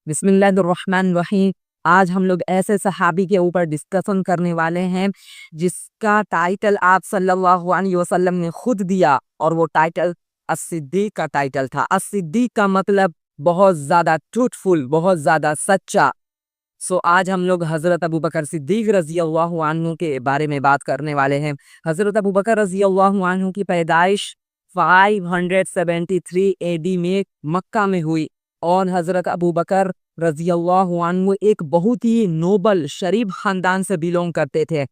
बिस्मिल्लाहिर्रहमानिर्रहीम। आज हम लोग ऐसे सहाबी के ऊपर डिस्कशन करने वाले हैं जिसका टाइटल आप सल्लल्लाहु अलैहि वसल्लम ने खुद दिया, और वो टाइटल as-सिद्दीक का टाइटल था। as-सिद्दीक का मतलब बहुत ज़्यादा ट्रूथफुल, बहुत ज़्यादा सच्चा। आज हम लोग हज़रत अबू बकर सिद्दीक रज़ी अल्लाहु अन्हु के बारे में बात करने वाले हैं। हज़रत अबू बकर रज़ी अल्लाहु अन्हु की पैदाइश 573 एडी में मक्का में हुई, और हज़रत अबू बकर रज़ी अल्लाहु अन्हु एक बहुत ही नोबल शरीफ ख़ानदान से बिलोंग करते थे।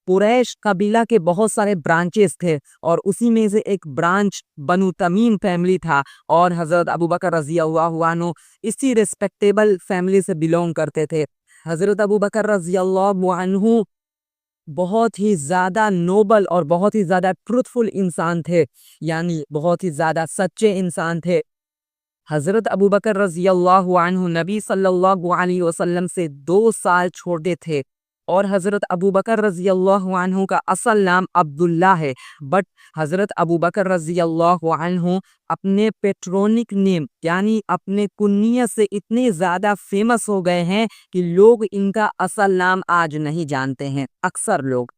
कुरैश कबीला के बहुत सारे ब्रांचेस थे, और उसी में से एक ब्रांच बनु तमीम फैमिली था, और हज़रत अबू बकर रज़ी अल्लाहु अन्हु इसी रिस्पेक्टेबल फैमिली से बिलोंग करते थे। हज़रत अबू बकर रज़ी अल्लाहु अन्हु बहुत ही ज़्यादा नोबल और बहुत ही ज़्यादा ट्रूथफुल इंसान थे, यानी बहुत ही ज़्यादा सच्चे इंसान थे। हज़रत अबू बकर रज़ी अल्लाहु अन्हु नबी सल्लल्लाहु अलैहि वसल्लम से 2 साल छोटे थे, और हज़रत अबू बकर रज़ी अल्लाहु अन्हु का असल नाम अब्दुल्ला है, बट हज़रत अबू बकर रज़ी अल्लाहु अन्हु अपने पेट्रोनिक नेम यानी अपने कुन्नियत से इतने ज़्यादा फेमस हो गए हैं कि लोग इनका असल नाम आज नहीं जानते हैं, अक्सर लोग।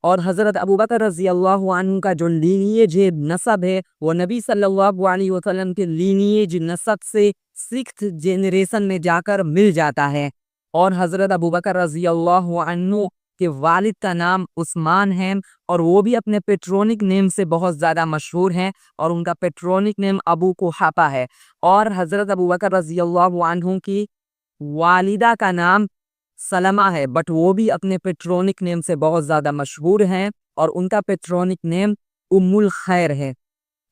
और हज़रत अबू बकर रज़ी अल्लाहु अन्हु का जो लीनिएज है, नसब है, वो नबी सल्लल्लाहु अलैहि वसल्लम के लीनिएज नसब से 6th जनरेशन में जाकर मिल जाता है। और हज़रत अबू बकर रज़ी अल्लाहु अन्हु के वालिद का नाम उस्मान है, और वो भी अपने पेट्रोनिक नेम से बहुत ज़्यादा मशहूर हैं, और उनका पेट्रोनिक नेम अबू कुहाफा है। और हज़रत अबू बकर रज़ी अल्लाहु अन्हु की वालिदा का नाम सलमा है, बट वो भी अपने पेट्रोनिक नेम से बहुत ज़्यादा मशहूर हैं, और उनका पेट्रोनिक नेम उम्मुल खैर है।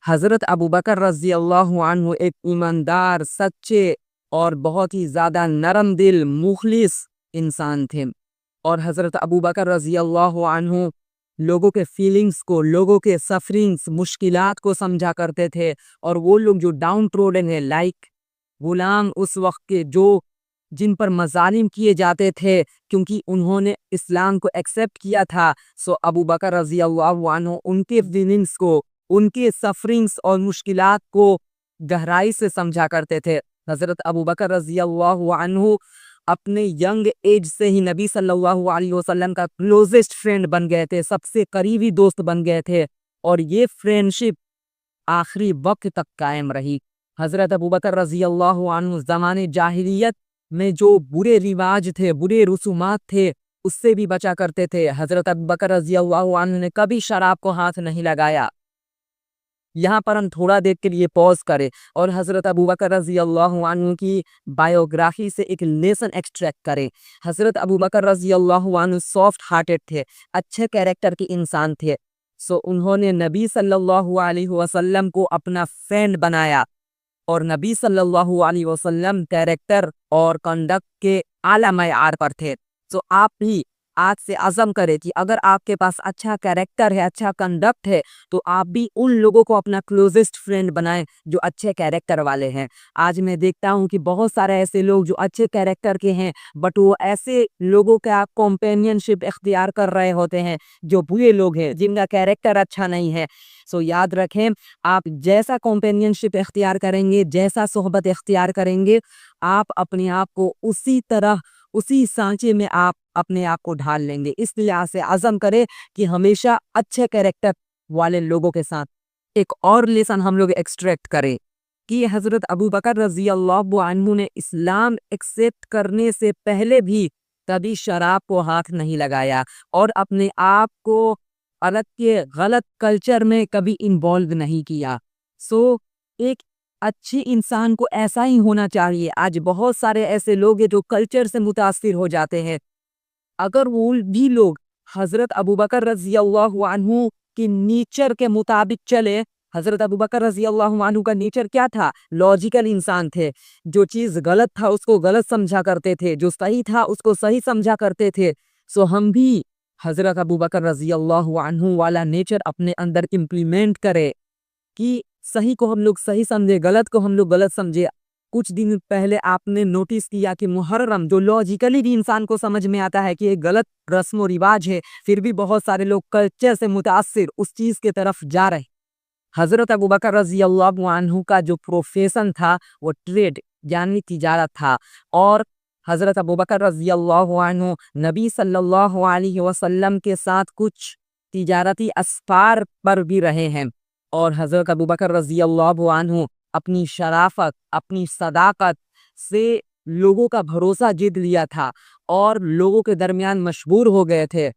हज़रत अबू बकर रज़ी अल्लाहु अन्हु एक ईमानदार, सच्चे और बहुत ही ज़्यादा नरम दिल, मुखलिस इंसान थे। और हज़रत अबू बकर रज़ी अल्लाहु अन्हु लोगों के फीलिंग्स को, लोगों के सफरिंग्स, मुश्किलात को समझा करते थे, और वो लोग जो डाउन ट्रोडन है, लाइक गुलाम उस वक्त के जो जिन पर मज़ालिम किए जाते थे, क्योंकि उन्होंने इस्लाम को एक्सेप्ट किया था, अबू बकर रज़ी अल्लाहु अन्हु उनके फीलिंग्स को, उनके सफरिंग्स और मुश्किलात को गहराई से समझा करते थे। हज़रत अबू बकर रज़ी अल्लाहु अन्हु अपने यंग एज से ही नबी सल्लल्लाहु अलैहि वसल्लम का क्लोजेस्ट फ्रेंड बन गए थे, सबसे करीबी दोस्त बन गए थे, और ये फ्रेंडशिप आखिरी वक्त तक कायम रही। हज़रत अबू बकर रज़ी अल्लाहु अन्हु ज़माने जाहिलियत में जो बुरे रिवाज थे, बुरे रसूमात थे, उससे भी बचा करते थे। हज़रत अबू बकर रज़ी अल्लाहु अन्हु ने कभी शराब को हाथ नहीं लगाया। यहाँ पर हम थोड़ा देर के लिए पॉज करें और हज़रत अबू बकर रज़ी अल्लाहु अन्हु की बायोग्राफी से एक लेसन एक्सट्रैक्ट करें। हज़रत अबू बकर रज़ी अल्लाहु अन्हु सॉफ्ट हार्टेड थे, अच्छे कैरेक्टर के इंसान थे। उन्होंने नबी सल्लल्लाहु अलैहि वसल्लम को अपना फ्रेंड बनाया, और नबी सल्लल्लाहु अलैहि वसल्लम कैरेक्टर और कंडक्ट के आला मयार पर थे। आप भी आज से अज़म करें कि अगर आपके पास अच्छा कैरेक्टर है, अच्छा कंडक्ट है, तो आप भी उन लोगों को अपना क्लोजेस्ट फ्रेंड बनाएं जो अच्छे कैरेक्टर वाले हैं। आज मैं देखता हूं कि बहुत सारे ऐसे लोग जो अच्छे कैरेक्टर के हैं, बट वो ऐसे लोगों का कंपेनियनशिप इख्तियार कर रहे होते हैं जो बुरे लोग हैं, जिनका कैरेक्टर अच्छा नहीं है। याद रखें, आप जैसा कंपेनियनशिप इख्तियार करेंगे, जैसा सोहबत इख्तियार करेंगे, आप अपने आप को उसी तरह, उसी सांचे में आप अपने आप को ढाल लेंगे। इस लिहाज से अज़म करें कि हमेशा अच्छे कैरेक्टर वाले लोगों के साथ। एक और लेसन हम लोग एक्सट्रैक्ट करें कि हज़रत अबू बकर रज़ी अल्लाहु अन्हु ने इस्लाम एक्सेप्ट करने से पहले भी कभी शराब को हाथ नहीं लगाया, और अपने आप को अलग के गलत कल्चर में कभी इन्वॉल्व नहीं किया। एक अच्छी इंसान को ऐसा ही होना चाहिए। आज बहुत सारे ऐसे लोग हैं जो कल्चर से मुतासिर हो जाते हैं। अगर वो भी लोग हज़रत अबू बकर रज़ी अल्लाहु अन्हु की नेचर के मुताबिक चले, हज़रत अबू बकर रज़ी अल्लाहु अन्हु का नेचर क्या था? लॉजिकल इंसान थे। जो चीज़ गलत था उसको गलत समझा करते थे, जो सही था उसको सही समझा करते थे। हम भी हज़रत अबू बकर रज़ी अल्लाहु अन्हु वाला नेचर अपने अंदर इम्प्लीमेंट करें कि सही को हम लोग सही समझे, गलत को हम लोग गलत समझे। कुछ दिन पहले आपने नोटिस किया कि मुहर्रम, जो लॉजिकली भी इंसान को समझ में आता है कि ये गलत रस्म रिवाज है, फिर भी बहुत सारे लोग कल्चर से मुतासिर उस चीज़ के तरफ जा रहे। हज़रत अबू बकर रज़ी अल्लाहु अन्हु का जो प्रोफेशन था वो ट्रेड यानी तिजारत था। और हज़रत अबू बकर रज़ी अल्लाहु अन्हु नबी सल्लल्लाहु अलैहि वसल्लम के साथ कुछ तिजारती असफ़ार पर भी रहे हैं। और हज़रत अबू बकर रज़ी अल्लाहु अन्हु अपनी शराफ़त, अपनी सदाकत से लोगों का भरोसा जीत लिया था और लोगों के दरमियान मशहूर हो गए थे।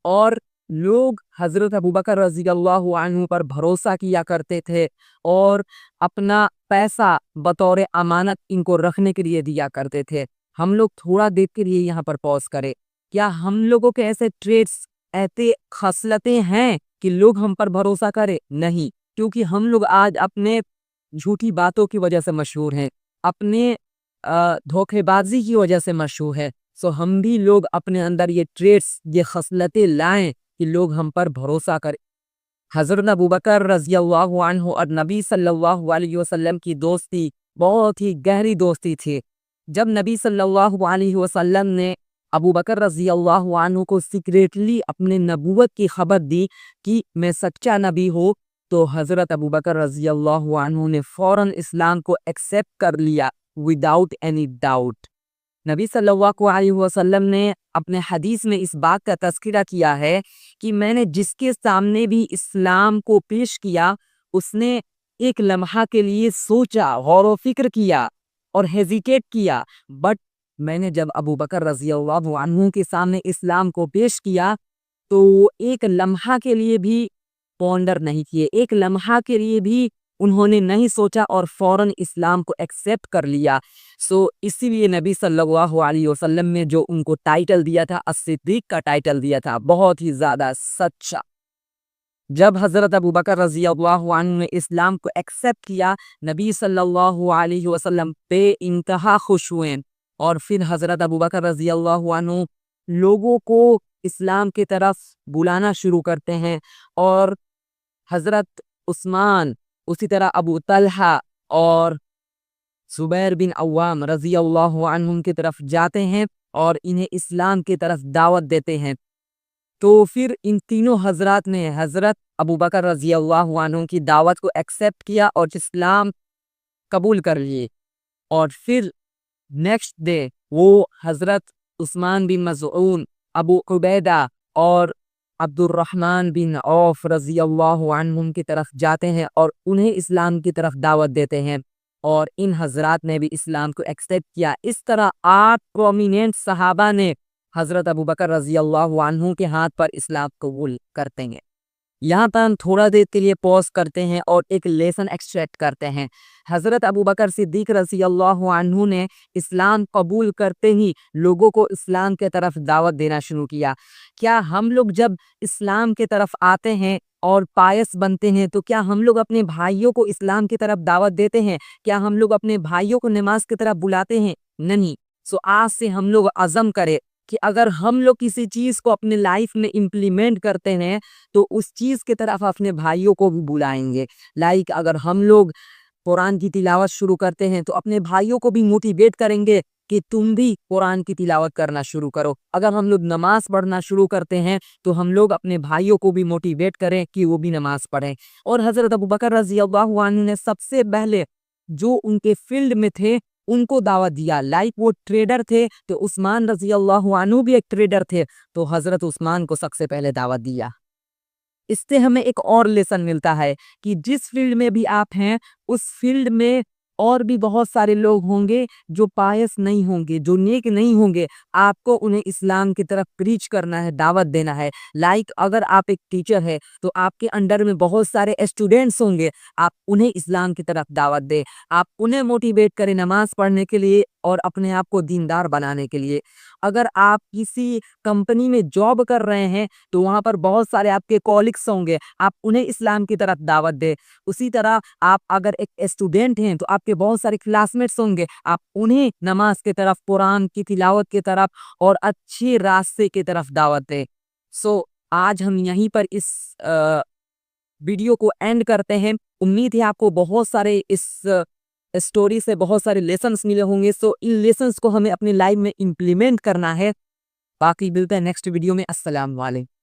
और लोग हज़रत अबू बकर रज़ी अल्लाहु अन्हु पर भरोसा किया करते थे और अपना पैसा बतौर अमानत इनको रखने के लिए दिया करते थे। हम लोग थोड़ा देर के लिए यहाँ पर पॉज़ करें। क्या हम लोगों के ऐसे ट्रेड्स, ऐसे खसलतें हैं कि लोग हम पर भरोसा करें? नहीं, क्योंकि हम लोग आज अपने झूठी बातों की वजह से मशहूर हैं, अपने धोखेबाजी की वजह से मशहूर है। सो हम भी लोग अपने अंदर ये ट्रेड्स, ये खसलतें लाएं कि लोग हम पर भरोसा करें। हज़रत अबू बकर रज़ी अल्लाहु अन्हु और नबी सल्लल्लाहु अलैहि वसल्लम की दोस्ती बहुत ही गहरी दोस्ती थी। जब नबी सल्लल्लाहु अलैहि वसल्लम ने अबू बकर रज़ी अल्लाहु अन्हु को सीक्रेटली अपने नबूवत की खबर दी कि मैं सच्चा नबी हूँ, तो हज़रत अबू बकर रज़ी अल्लाहु अन्हु ने फ़ौरन इस्लाम को एक्सेप्ट कर लिया विदाउट एनी डाउट। नबी सल्लल्लाहु अलैहि वसल्लम ने अपने हदीस में इस बात का तज़किरा किया है कि मैंने जिसके सामने भी इस्लाम को पेश किया, उसने एक लम्हा के लिए सोचा, गौर व फिक्र किया और हेजिटेट किया, बट मैंने जब अबू बकर रज़ी अल्लाहु अन्हु के सामने इस्लाम को पेश किया तो वो एक लम्हा के लिए भी पॉन्डर नहीं किए, एक लम्हा के लिए भी उन्होंने नहीं सोचा और फ़ौरन इस्लाम को एक्सेप्ट कर लिया। सो इसीलिए नबी सल्लल्लाहु अलैहि वसल्लम ने जो उनको टाइटल दिया था, as-सिद्दीक़ का टाइटल दिया था, बहुत ही ज़्यादा सच्चा। जब हज़रत अबू बकर रज़ी अल्लाहु अन्हु ने इस्लाम को एक्सेप्ट किया, नबी सल्लल्लाहु अलैहि वसल्लम पे इंतहा खुश हुए और फिर हज़रत अबू बकर रज़ी अल्लाहु अन्हु लोगों को इस्लाम की तरफ बुलाना शुरू करते हैं। और हज़रत उस्मान, उसी तरह अबू तलहा और ज़ुबैर बिन अव्वाम रज़ी अल्लाहु अन्हुम की तरफ जाते हैं और इन्हें इस्लाम की तरफ दावत देते हैं। तो फिर इन तीनों हज़रात ने हज़रत अबू बकर रज़ी अल्लाहु अन्हु की दावत को एक्सेप्ट किया और इस्लाम कबूल कर लिए। और फिर नेक्स्ट डे वो हज़रत उस्मान बिन मज़ऊन, अबू उबैदा और अब्दुर्रहमान बिन औफ रज़ी अल्लाहु अन्हुम की तरफ जाते हैं और उन्हें इस्लाम की तरफ दावत देते हैं और इन हज़रात ने भी इस्लाम को एक्सेप्ट किया। इस तरह 8 प्रोमिनेंट सहाबा ने हज़रत अबू बकर रज़ी अल्लाहु अन्हु के हाथ पर इस्लाम कबूल करते हैं। यहाँ पर हम थोड़ा देर के लिए पॉज करते हैं और एक लेसन एक्सट्रैक्ट करते हैं। हज़रत अबू बकर सिद्दीक़ रज़ी अल्लाहु अन्हु ने इस्लाम कबूल करते ही लोगों को इस्लाम के तरफ दावत देना शुरू किया। क्या हम लोग जब इस्लाम के तरफ आते हैं और पायस बनते हैं तो क्या हम लोग अपने भाइयों को इस्लाम की तरफ दावत देते हैं? क्या हम लोग अपने भाइयों को नमाज की तरफ बुलाते हैं? नहीं। सो आज से हम लोग अज़म करें कि अगर हम लोग किसी चीज़ को अपने लाइफ में इम्प्लीमेंट करते हैं तो उस चीज़ की तरफ अपने भाइयों को भी बुलाएंगे। लाइक अगर हम लोग कुरान की तिलावत शुरू करते हैं तो अपने भाइयों को भी मोटिवेट करेंगे कि तुम भी कुरान की तिलावत करना शुरू करो। अगर हम लोग नमाज पढ़ना शुरू करते हैं तो हम लोग अपने भाइयों को भी मोटिवेट करें कि वो भी नमाज पढ़ें। और हज़रत अबू बकर रज़ी अल्लाहु अन्हु ने सबसे पहले जो उनके फील्ड में थे उनको दावत दिया। लाइक वो ट्रेडर थे तो उस्मान रज़ी अल्लाहु अन्हु भी एक ट्रेडर थे, तो हज़रत उस्मान को सबसे पहले दावत दिया। इससे हमें एक और लेसन मिलता है कि जिस फील्ड में भी आप हैं उस फील्ड में और भी बहुत सारे लोग होंगे जो पायस नहीं होंगे, जो नेक नहीं होंगे। आपको उन्हें इस्लाम की तरफ प्रीच करना है, दावत देना है। लाइक अगर आप एक टीचर है तो आपके अंडर में बहुत सारे स्टूडेंट्स होंगे, आप उन्हें इस्लाम की तरफ दावत दें, आप उन्हें मोटिवेट करें नमाज पढ़ने के लिए और अपने आप को दीनदार बनाने के लिए। अगर आप किसी कंपनी में जॉब कर रहे हैं तो वहाँ पर बहुत सारे आपके कॉलिग्स होंगे, आप उन्हें इस्लाम की तरफ दावत दें। उसी तरह आप अगर एक स्टूडेंट हैं तो आपके बहुत सारे क्लासमेट्स होंगे, आप उन्हें नमाज की तरफ, कुरान की तिलावत की तरफ और अच्छे रास्ते की तरफ दावत दें। सो आज हम यहीं पर इस वीडियो को एंड करते हैं। उम्मीद है आपको बहुत सारे इस स्टोरी से बहुत सारे लेसन्स मिले होंगे। सो इन लेसन्स को हमें अपनी लाइफ में इम्प्लीमेंट करना है। बाकी मिलते हैं नेक्स्ट वीडियो में। अस्सलाम वालेकुम।